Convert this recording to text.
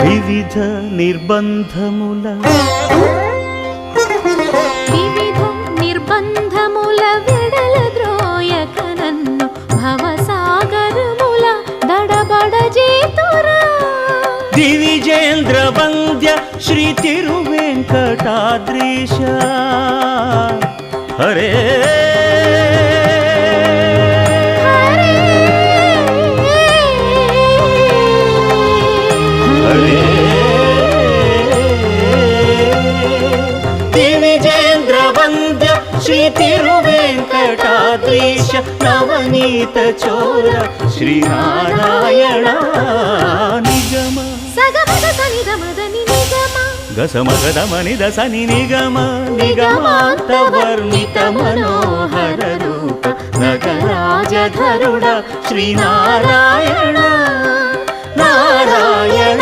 వివిధ నిర్బంధముల విడల ద్రోయక నన్ను భవసాగరముల దడబడ చేతురా దివిజేంద్ర వంద్య శ్రీ తిరువెంకటాద్రీశ హరే దివిజేంద్ర వంద్య శ్రీ తిరువెంకటాద్రీశ నవనీత చోర శ్రీనారాయణ నిగమ సగమద సనిద మదని నిగమ గసమగదమని దసని నిగమ నిగమాంత వర్ణిత మనోహర రూప నగరాజధరుడ శ్రీనారాయణ నారాయణ